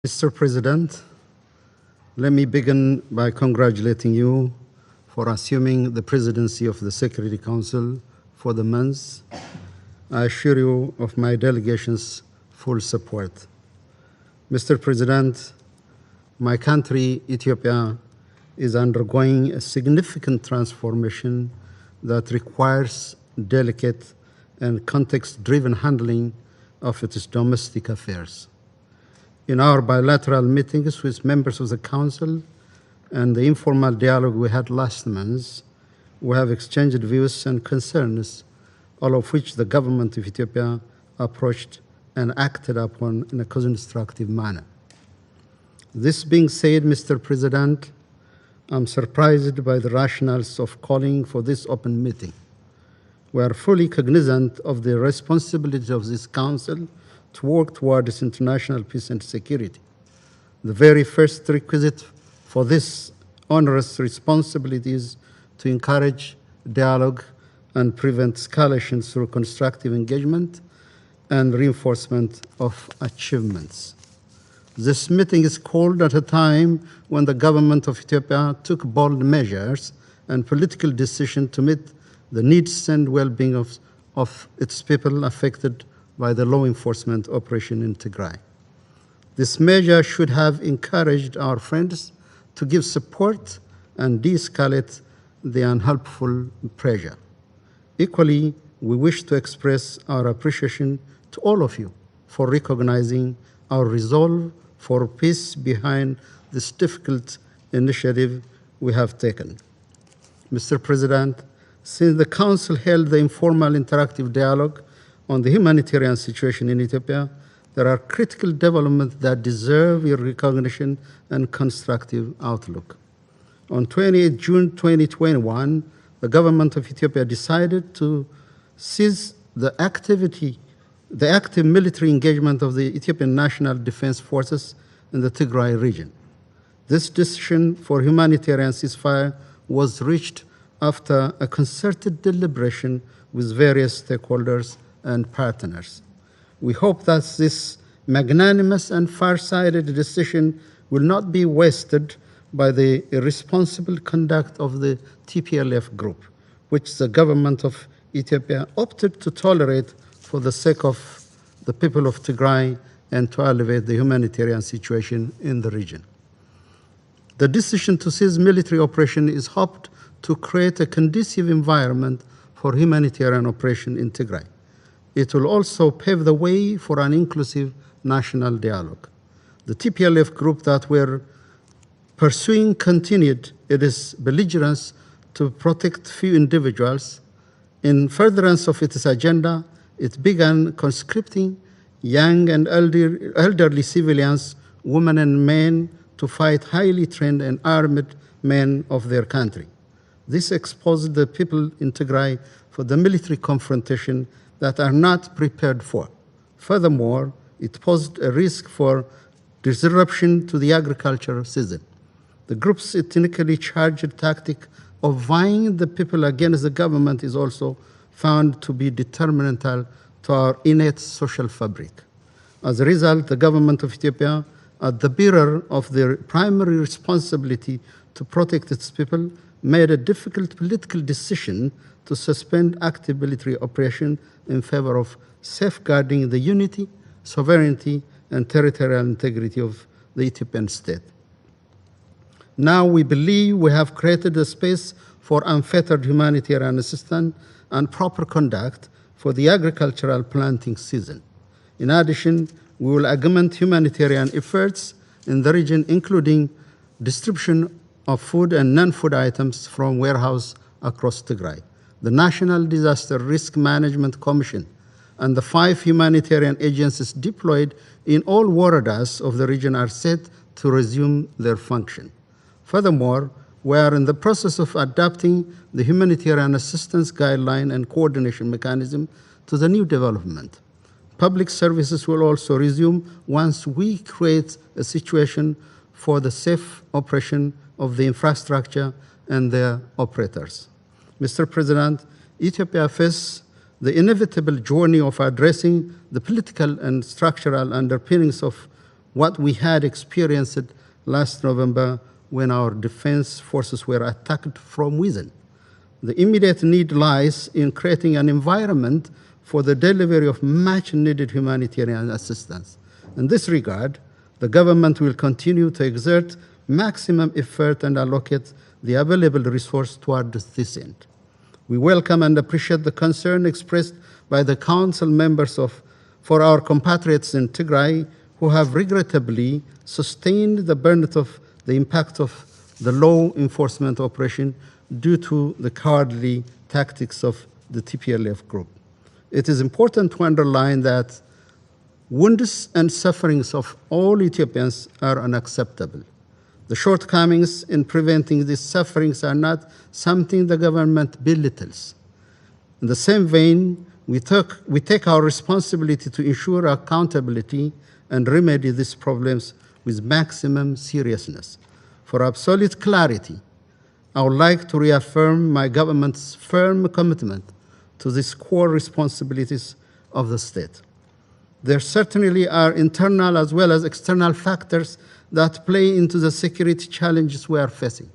Mr. President, let me begin by congratulating you for assuming the presidency of the Security Council for the month. I assure you of my delegation's full support. Mr. President, my country, Ethiopia, is undergoing a significant transformation that requires delicate and context-driven handling of its domestic affairs. In our bilateral meetings with members of the Council and the informal dialogue we had last month, we have exchanged views and concerns, all of which the Government of Ethiopia approached and acted upon in a constructive manner. This being said, Mr. President, I'm surprised by the rationales of calling for this open meeting. We are fully cognizant of the responsibility of this Council to work towards international peace and security. The very first requisite for this onerous responsibility is to encourage dialogue and prevent escalation through constructive engagement and reinforcement of achievements. This meeting is called at a time when the Government of Ethiopia took bold measures and political decisions to meet the needs and well-being of its people affected by the law enforcement operation in Tigray. This measure should have encouraged our friends to give support and de-escalate the unhelpful pressure. Equally, we wish to express our appreciation to all of you for recognizing our resolve for peace behind this difficult initiative we have taken. Mr. President, since the Council held the informal interactive dialogue on the humanitarian situation in Ethiopia, there are critical developments that deserve your recognition and constructive outlook. On 28 June 2021, the Government of Ethiopia decided to cease the active military engagement of the Ethiopian National Defense Forces in the Tigray region. This decision for humanitarian ceasefire was reached after a concerted deliberation with various stakeholders and partners. We hope that this magnanimous and far-sighted decision will not be wasted by the irresponsible conduct of the TPLF group, which the Government of Ethiopia opted to tolerate for the sake of the people of Tigray and to elevate the humanitarian situation in the region. The decision to cease military operation is hoped to create a conducive environment for humanitarian operation in Tigray. It will also pave the way for an inclusive national dialogue. The TPLF group that we're pursuing continued its belligerence to protect few individuals. In furtherance of its agenda, it began conscripting young and elderly civilians, women and men, to fight highly trained and armed men of their country. This exposed the people in Tigray for the military confrontation that are not prepared for. Furthermore, it posed a risk for disruption to the agricultural season. The group's ethnically charged tactic of vying the people against the government is also found to be detrimental to our innate social fabric. As a result, the Government of Ethiopia, as the bearer of the primary responsibility to protect its people, made a difficult political decision to suspend active military operation in favor of safeguarding the unity, sovereignty, and territorial integrity of the Ethiopian state. Now we believe we have created a space for unfettered humanitarian assistance and proper conduct for the agricultural planting season. In addition, we will augment humanitarian efforts in the region, including distribution of food and non-food items from warehouses across Tigray. The National Disaster Risk Management Commission and the 5 humanitarian agencies deployed in all waradas of the region are set to resume their function. Furthermore, we are in the process of adapting the humanitarian assistance guideline and coordination mechanism to the new development. Public services will also resume once we create a situation for the safe operation of the infrastructure and their operators. Mr. President, Ethiopia faces the inevitable journey of addressing the political and structural underpinnings of what we had experienced last November when our defense forces were attacked from within. The immediate need lies in creating an environment for the delivery of much-needed humanitarian assistance. In this regard, the government will continue to exert maximum effort and allocate the available resource towards this end. We welcome and appreciate the concern expressed by the Council members for our compatriots in Tigray who have regrettably sustained the burden of the impact of the law enforcement operation due to the cowardly tactics of the TPLF group. It is important to underline that wounds and sufferings of all Ethiopians are unacceptable. The shortcomings in preventing these sufferings are not something the government belittles. In the same vein, we take our responsibility to ensure accountability and remedy these problems with maximum seriousness. For absolute clarity, I would like to reaffirm my government's firm commitment to these core responsibilities of the state. There certainly are internal as well as external factors that play into the security challenges we are facing.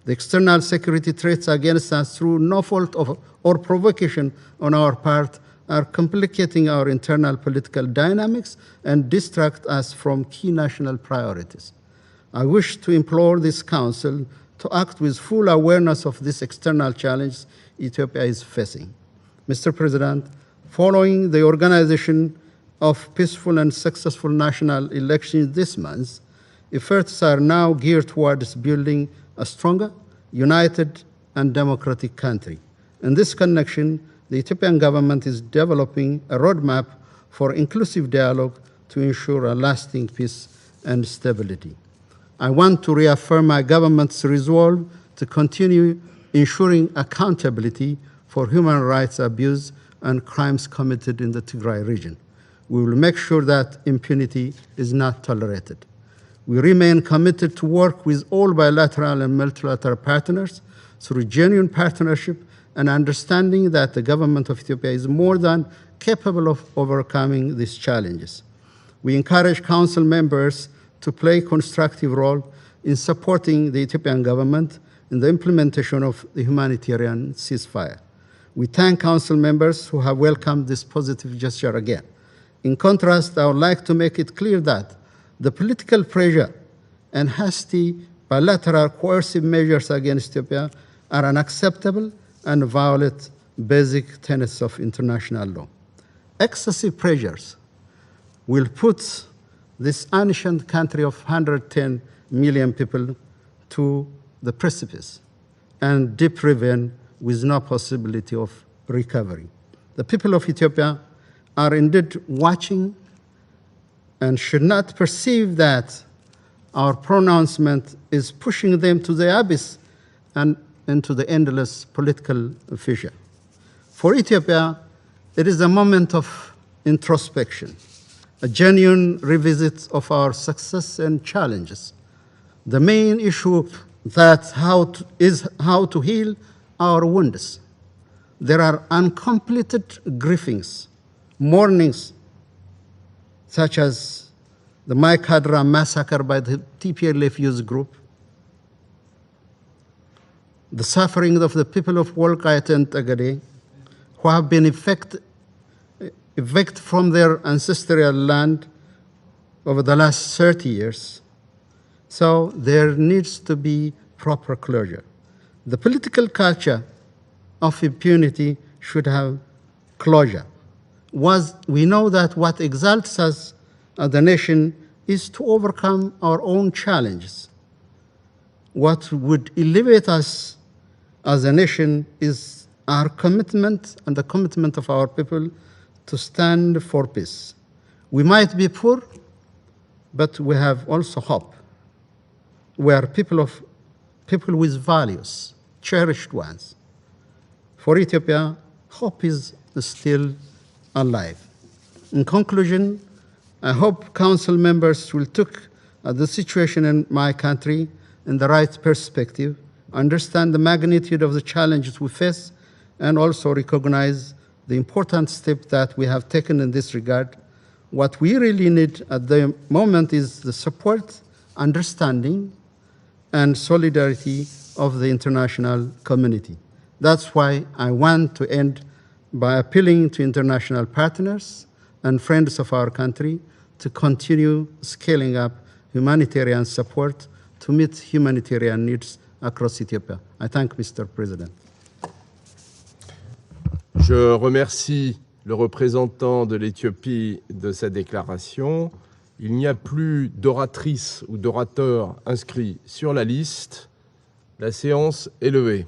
The external security threats against us through no fault or provocation on our part are complicating our internal political dynamics and distract us from key national priorities. I wish to implore this Council to act with full awareness of this external challenge Ethiopia is facing. Mr. President, following the organization of peaceful and successful national elections this month, efforts are now geared towards building a stronger, united, and democratic country. In this connection, the Ethiopian government is developing a roadmap for inclusive dialogue to ensure a lasting peace and stability. I want to reaffirm my government's resolve to continue ensuring accountability for human rights abuse and crimes committed in the Tigray region. We will make sure that impunity is not tolerated. We remain committed to work with all bilateral and multilateral partners through genuine partnership and understanding that the government of Ethiopia is more than capable of overcoming these challenges. We encourage Council members to play a constructive role in supporting the Ethiopian government in the implementation of the humanitarian ceasefire. We thank Council members who have welcomed this positive gesture again. In contrast, I would like to make it clear that the political pressure and hasty bilateral coercive measures against Ethiopia are unacceptable and violate basic tenets of international law. Excessive pressures will put this ancient country of 110 million people to the precipice and deep ravine with no possibility of recovery. The people of Ethiopia are indeed watching and should not perceive that our pronouncement is pushing them to the abyss and into the endless political fissure. For Ethiopia, it is a moment of introspection, a genuine revisit of our success and challenges. The main issue is how to heal our wounds. There are uncompleted grievings, mournings, such as the Maikadra massacre by the TPLF youth group, the suffering of the people of Walqayat and Tagade, who have been evicted from their ancestral land over the last 30 years. So there needs to be proper closure. The political culture of impunity should have closure. We know that what exalts us as a nation is to overcome our own challenges. What would elevate us as a nation is our commitment and the commitment of our people to stand for peace. We might be poor, but we have also hope. We are people with values, cherished ones. For Ethiopia, hope is still alive. In conclusion, I hope Council members will take the situation in my country in the right perspective, understand the magnitude of the challenges we face, and also recognize the important step that we have taken in this regard. What we really need at the moment is the support, understanding, and solidarity of the international community. That's why I want to end by appealing to international partners and friends of our country to continue scaling up humanitarian support to meet humanitarian needs across Ethiopia. I thank Mr. President. Je remercie le représentant de l'Éthiopie de sa déclaration. Il n'y a plus d'oratrice ou d'orateur inscrit sur la liste. La séance est levée.